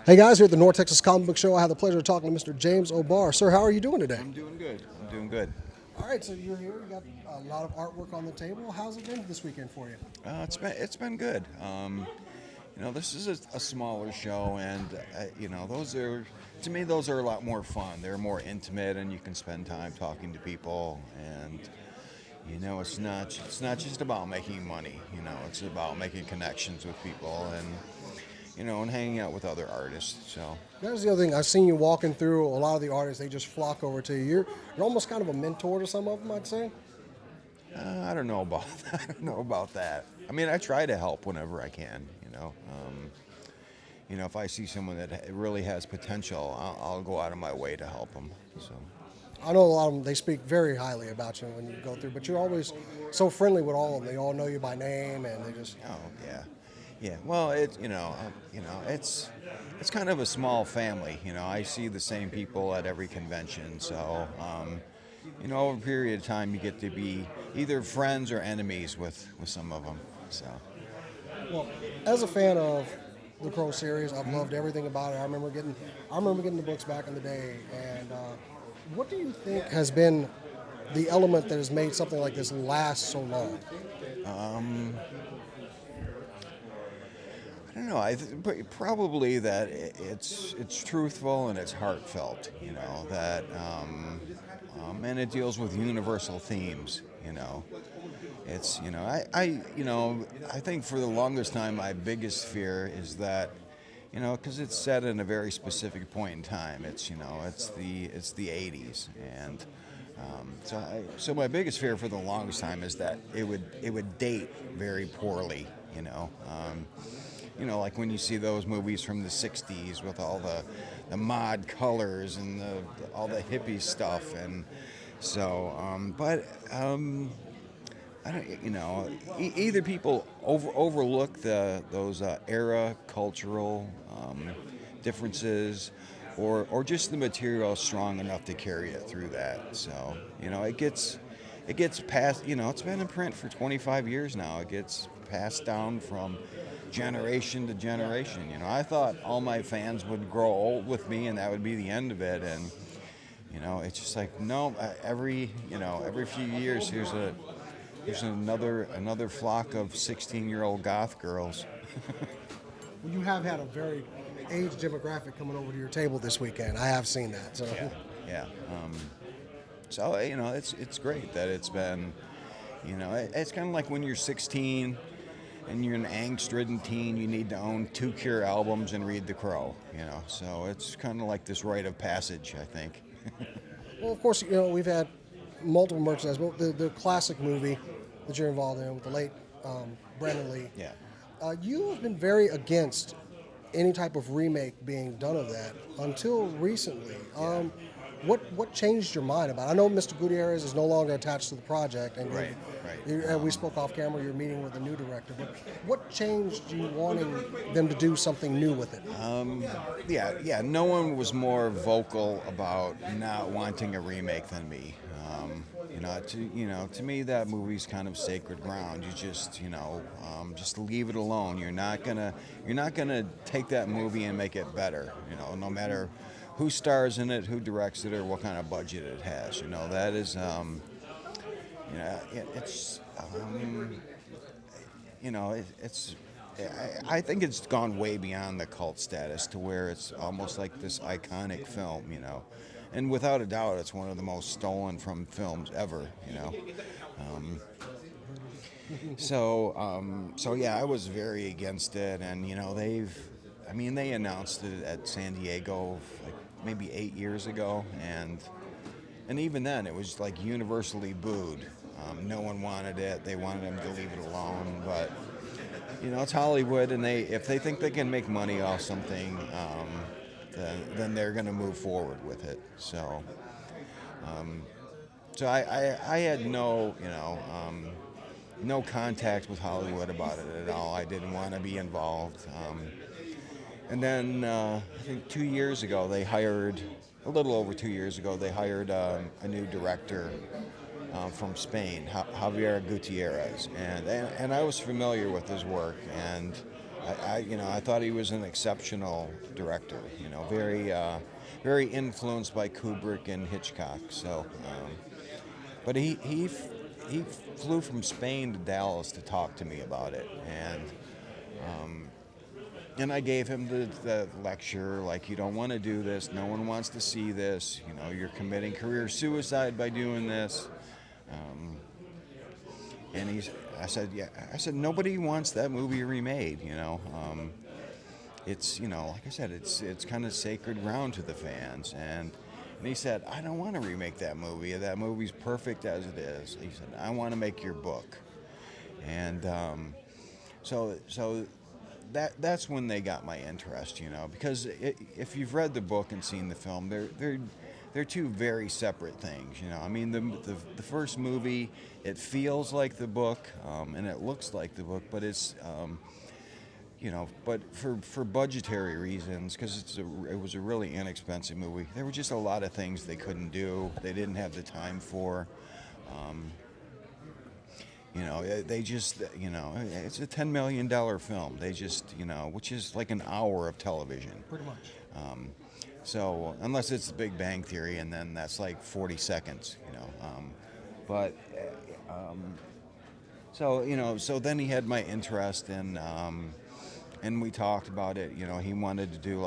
Hey guys, here at the North Texas Comic Book Show, I have the pleasure of talking to Mr. James O'Barr. Sir, how are you doing today? I'm doing good. I'm doing good. All right, so you're here. You got a lot of artwork on the table. How's it been this weekend for you? It's been good. This is a smaller show, and those are, to me, those are a lot more fun. They're more intimate, and you can spend time talking to people. And it's not just about making money. It's about making connections with people and hanging out with other artists. So That's the other thing. I've seen you walking through. A lot of the artists, they just flock over to you. You're almost kind of a mentor to some of them, I'd say. I don't know about I don't know about that. I mean, I try to help whenever I can. If I see someone that really has potential, I'll go out of my way to help them. So. I know a lot of them, they speak very highly about you when you go through, but you're always so friendly with all of them. They all know you by name, and they just... Oh yeah, yeah. Well, it's kind of a small family. I see the same people at every convention, so over a period of time, you get to be either friends or enemies with some of them. So. Well, as a fan of the Crow series, I've loved everything about it. I remember getting the books back in the day. And what do you think has been the element that has made something like this last so long? I don't know. Probably that it's truthful and it's heartfelt. And it deals with universal themes. It's I think for the longest time my biggest fear is that because it's set in a very specific point in time. It's the 80s, and so my biggest fear for the longest time is that it would date very poorly. Like when you see those movies from the 60s with all the mod colors and all the hippie stuff, and so I don't, either people overlook those era cultural differences, or just the material is strong enough to carry it through that. So it gets passed. It's been in print for 25 years now. It gets passed down from generation to generation. I thought all my fans would grow old with me, and that would be the end of it. And it's just like, no. Every few years, there's another flock of 16-year-old goth girls. Well, you have had a very age demographic coming over to your table this weekend. I have seen that. So. Yeah. So it's great that it's been. It's kind of like when you're 16 and you're an angst-ridden teen. You need to own 2 Cure albums and read The Crow. So it's kind of like this rite of passage, I think. Well, of course, we've had multiple merchandise, but the classic movie that you're involved in with the late Brandon Lee. Yeah. You have been very against any type of remake being done of that until recently. What changed your mind about it? I know Mr. Gutierrez is no longer attached to the project, and Right. we spoke off camera. You're meeting with a new director, but what changed you wanting them to do something new with it? Yeah. No one was more vocal about not wanting a remake than me. To me, that movie's kind of sacred ground. You just leave it alone. You're not gonna take that movie and make it better. No matter who stars in it, who directs it, or what kind of budget it has. That is, it's. I think it's gone way beyond the cult status to where it's almost like this iconic film. And without a doubt, it's one of the most stolen from films ever. So yeah, I was very against it, and they announced it at San Diego like maybe 8 years ago, and even then it was like universally booed. No one wanted it. They wanted them to leave it alone, but it's Hollywood, and if they think they can make money off something, then they're going to move forward with it. So, I had no contact with Hollywood about it at all. I didn't want to be involved. And then I think 2 years ago, a little over 2 years ago, they hired a new director from Spain, Javier Gutierrez, and I was familiar with his work, and I thought he was an exceptional director. Very influenced by Kubrick and Hitchcock. So, but he flew from Spain to Dallas to talk to me about it, and I gave him the lecture, like, you don't want to do this. No one wants to see this. You're committing career suicide by doing this. And I said, yeah. I said, nobody wants that movie remade. It's, like I said, it's kind of sacred ground to the fans. And he said, I don't want to remake that movie. That movie's perfect as it is. He said, I want to make your book. And so that's when they got my interest, because if you've read the book and seen the film, they're two very separate things, I mean, the first movie, it feels like the book, and it looks like the book, but it's, but for budgetary reasons, because it was a really inexpensive movie, there were just a lot of things they couldn't do, they didn't have the time for. They just, it's a $10 million film. They just, which is like an hour of television. Pretty much. So, unless it's the Big Bang Theory, and then that's like 40 seconds, But, so then he had my interest, and we talked about it. He wanted to do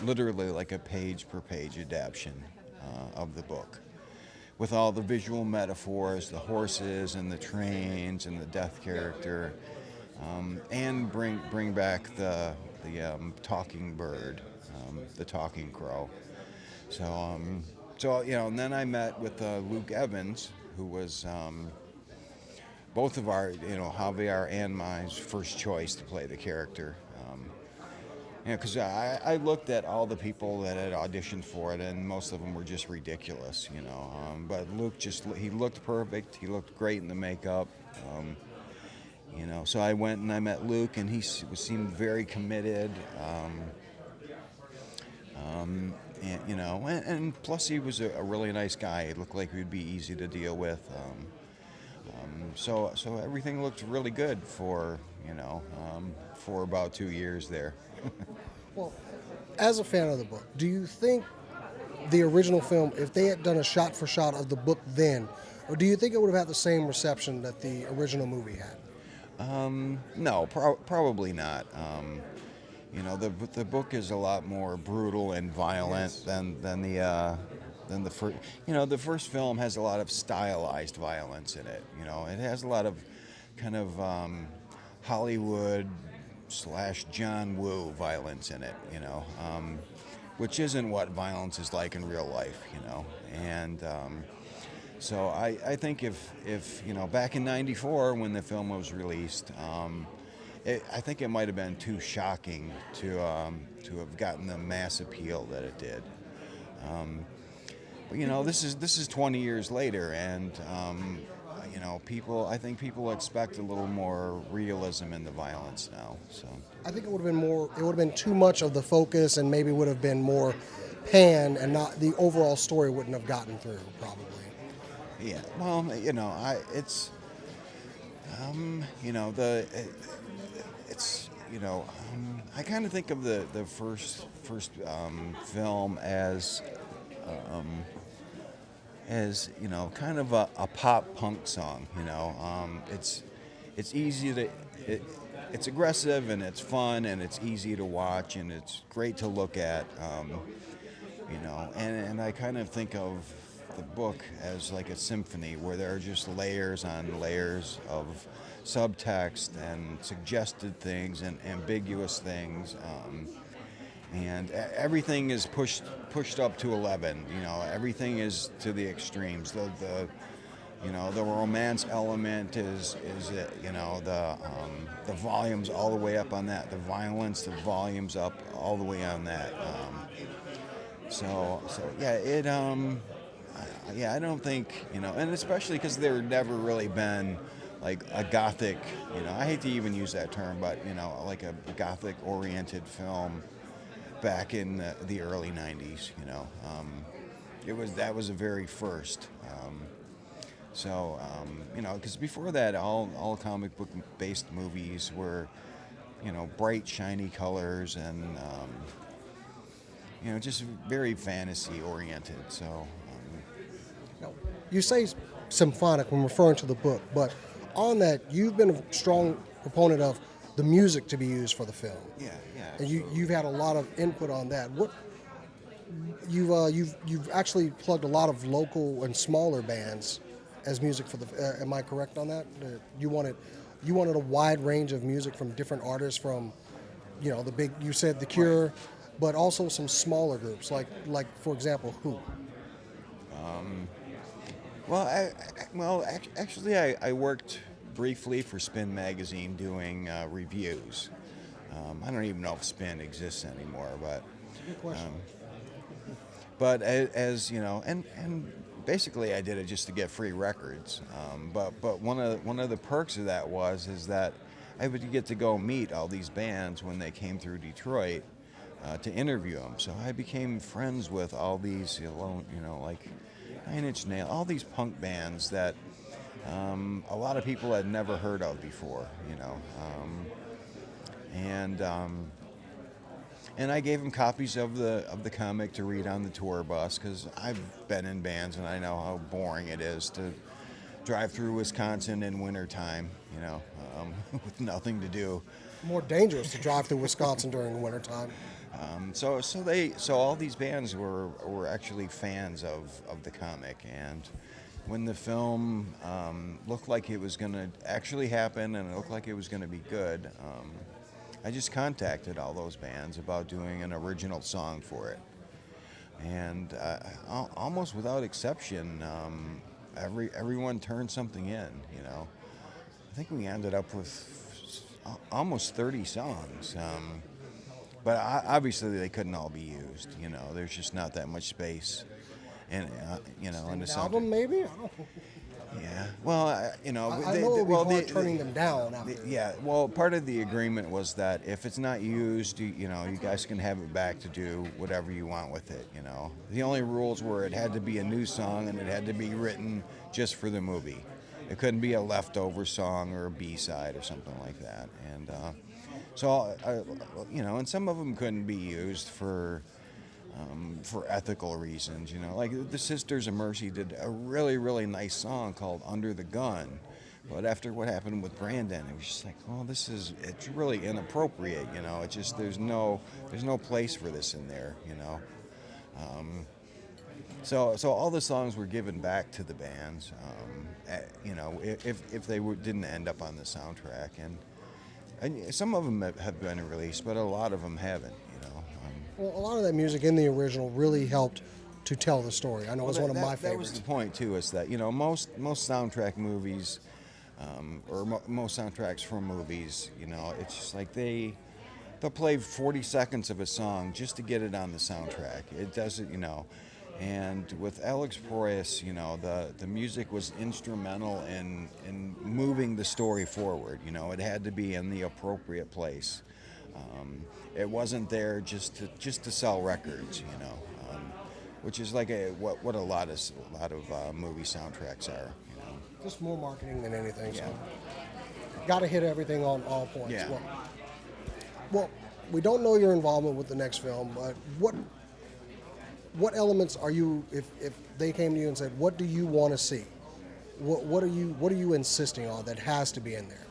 literally like a page per page adaptation of the book, with all the visual metaphors, the horses and the trains and the death character, and bring back the talking bird, the talking crow. So and then I met with Luke Evans, who was both of our, Javier and my first choice to play the character. Because I looked at all the people that had auditioned for it, and most of them were just ridiculous, But Luke he looked perfect. He looked great in the makeup, So I went and I met Luke, and he seemed very committed, and plus he was a really nice guy. He looked like he'd be easy to deal with. So everything looked really good for about 2 years there. Well, as a fan of the book, do you think the original film, if they had done a shot for shot of the book then, or do you think it would have had the same reception that the original movie had? No, probably not. The book is a lot more brutal and violent than the first. The first film has a lot of stylized violence in it. It has a lot of kind of Hollywood / John Woo violence in it. Which isn't what violence is like in real life. And so I think if back in '94 when the film was released. I think it might have been too shocking to have gotten the mass appeal that it did. But this is 20 years later, and I think people expect a little more realism in the violence now. So I think it would have been too much of the focus, and maybe would have been more pan, and not the overall story wouldn't have gotten through, probably. Yeah. Well, it's I kind of think of the first film as kind of a pop punk song. It's easy to it's aggressive, and it's fun, and it's easy to watch, and it's great to look at. And I kind of think of the book as like a symphony where there are just layers on layers of subtext and suggested things and ambiguous things, and everything is pushed up to 11. Everything is to the extremes. The romance element is the volumes all the way up on that. The violence, the volumes up all the way on that. I don't think, and especially because there never really been like a gothic, I hate to even use that term, but like a gothic oriented film back in the early 90s. That was the very first. Because before that, all comic book based movies were bright, shiny colors and just very fantasy oriented. So Now, you say symphonic when referring to the book, but on that, you've been a strong proponent of the music to be used for the film. yeah, And you've had a lot of input on that. What you've actually plugged a lot of local and smaller bands as music for the. Am I correct on that? You wanted a wide range of music from different artists, from the big. You said The Cure, but also some smaller groups like for example Who. Actually, I worked briefly for Spin Magazine doing reviews. I don't even know if Spin exists anymore, but Good question. as you know, and basically I did it just to get free records. But one of the perks of that is that I would get to go meet all these bands when they came through Detroit to interview them. So I became friends with all these, like Nine Inch Nails, all these punk bands that a lot of people had never heard of before, and I gave them copies of the comic to read on the tour bus, because I've been in bands and I know how boring it is to drive through Wisconsin in wintertime, with nothing to do. More dangerous to drive through Wisconsin during the wintertime. So all these bands were actually fans of the comic, and when the film looked like it was going to actually happen and it looked like it was going to be good, I just contacted all those bands about doing an original song for it, and almost without exception, everyone turned something in. I think we ended up with almost 30 songs. But obviously they couldn't all be used. There's just not that much space, in in the An soundtrack. album, maybe? I don't know. Yeah. Well, I know it would be hard turning them down after. Yeah. Well, part of the agreement was that if it's not used, you guys can have it back to do whatever you want with it. The only rules were it had to be a new song and it had to be written just for the movie. It couldn't be a leftover song or a B-side or something like that. And so, and some of them couldn't be used for ethical reasons. Like the Sisters of Mercy did a really, really nice song called "Under the Gun," but after what happened with Brandon, it was just like, well, it's really inappropriate. It's just there's no place for this in there. So all the songs were given back to the bands. If they didn't end up on the soundtrack, and some of them have been released, but a lot of them haven't. Well, a lot of that music in the original really helped to tell the story. I know it's one of my favorites. That was the point too. Is that most soundtrack movies, most soundtracks for movies, it's just like they'll play 40 seconds of a song just to get it on the soundtrack. It doesn't, And with Alex Proyas, the music was instrumental in moving the story forward. It had to be in the appropriate place. It wasn't there just to sell records, which is like what a lot of movie soundtracks are. Just more marketing than anything. So, got to hit everything on all points. Yeah. Well, we don't know your involvement with the next film, but what elements are you? If they came to you and said, "What do you want to see?" What are you insisting on that has to be in there?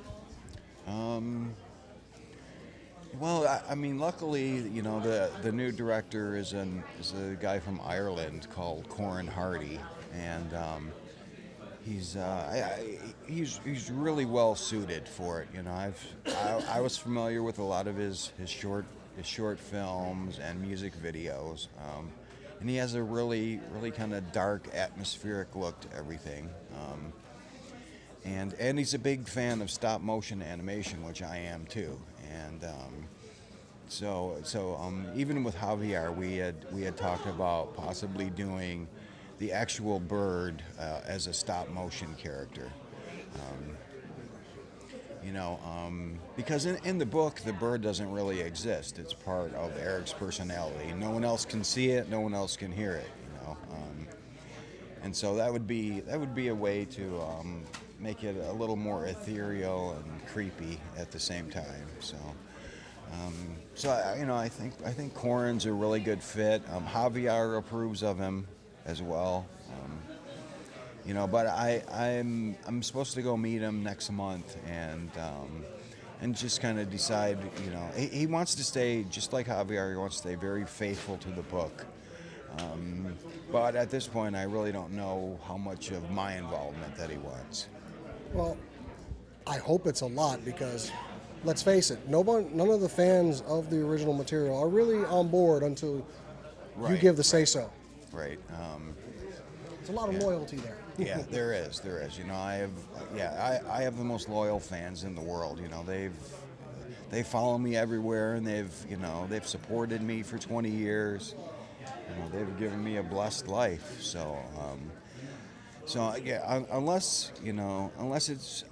Well, I mean, luckily, the new director is a guy from Ireland called Corin Hardy, and he's really well suited for it. I was familiar with a lot of his short films and music videos, and he has a really kind of dark, atmospheric look to everything. And he's a big fan of stop motion animation, which I am too. And so even with Javier, we had talked about possibly doing the actual bird as a stop motion character. Because in the book, the bird doesn't really exist. It's part of Eric's personality. No one else can see it. No one else can hear it. And so that would be a way to make it a little more ethereal and creepy at the same time. So, So I think Corin's a really good fit. Javier approves of him as well. But I'm supposed to go meet him next month and just kind of decide. He wants to stay just like Javier. He wants to stay very faithful to the book. But at this point, I really don't know how much of my involvement that he wants. Well, I hope it's a lot because, let's face it, none of the fans of the original material are really on board until you Right, give the right. say-so. Right. It's a lot of loyalty there. Yeah, there is. I have the most loyal fans in the world. They follow me everywhere, and they've supported me for 20 years. They've given me a blessed life. Unless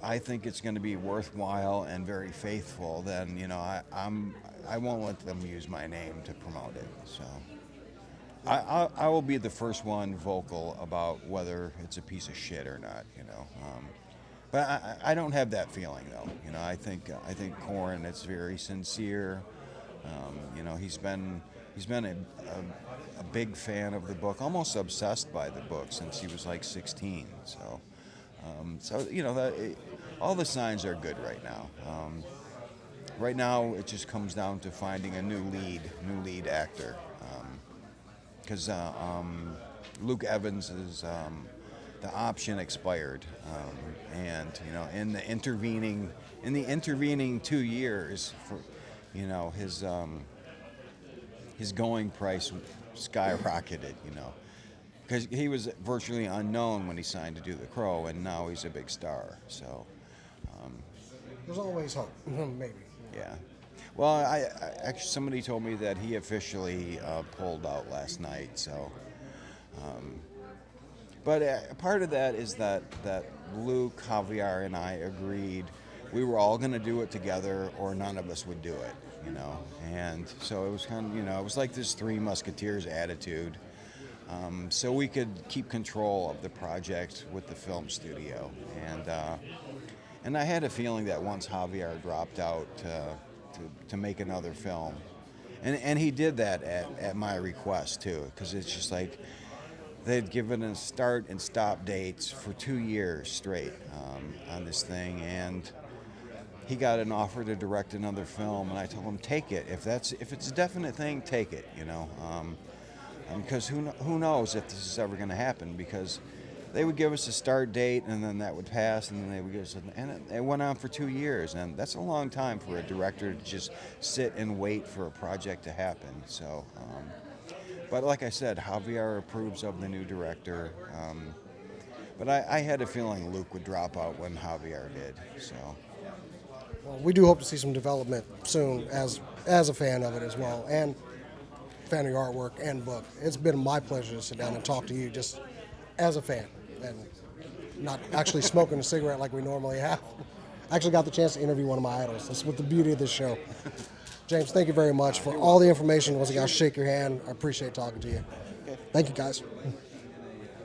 I think it's going to be worthwhile and very faithful, then I won't let them use my name to promote it. So I will be the first one vocal about whether it's a piece of shit or not. But I don't have that feeling though. I think Corin is very sincere. He's been a big fan of the book, almost obsessed by the book since he was like 16. So all the signs are good right now. Right now, it just comes down to finding a new lead actor, because Luke Evans is the option expired, and in the intervening 2 years, for his going price skyrocketed, because he was virtually unknown when he signed to do The Crow, and now he's a big star. So, There's always hope, maybe. yeah. Well, I actually somebody told me that he officially pulled out last night. So, but part of that is that Luke, Javier, and I agreed we were all going to do it together, or none of us would do it. And so it was kind of, it was like this Three Musketeers attitude. So we could keep control of the project with the film studio. And I had a feeling that once Javier dropped out to make another film, and he did that at my request too, because it's just like they'd given us start and stop dates for 2 years straight on this thing, and he got an offer to direct another film, and I told him, take it. If it's a definite thing, take it. Because who knows if this is ever going to happen? Because they would give us a start date, and then that would pass, and then they would give us, and it went on for 2 years, and that's a long time for a director to just sit and wait for a project to happen. So, but like I said, Javier approves of the new director. But I had a feeling Luke would drop out when Javier did. So. Well, we do hope to see some development soon as a fan of it as well, and fan of your artwork and book. It's been my pleasure to sit down and talk to you just as a fan and not actually smoking a cigarette like we normally have. I actually got the chance to interview one of my idols. That's what the beauty of this show. James, thank you very much for all the information. Once again, I'll shake your hand. I appreciate talking to you. Thank you, guys.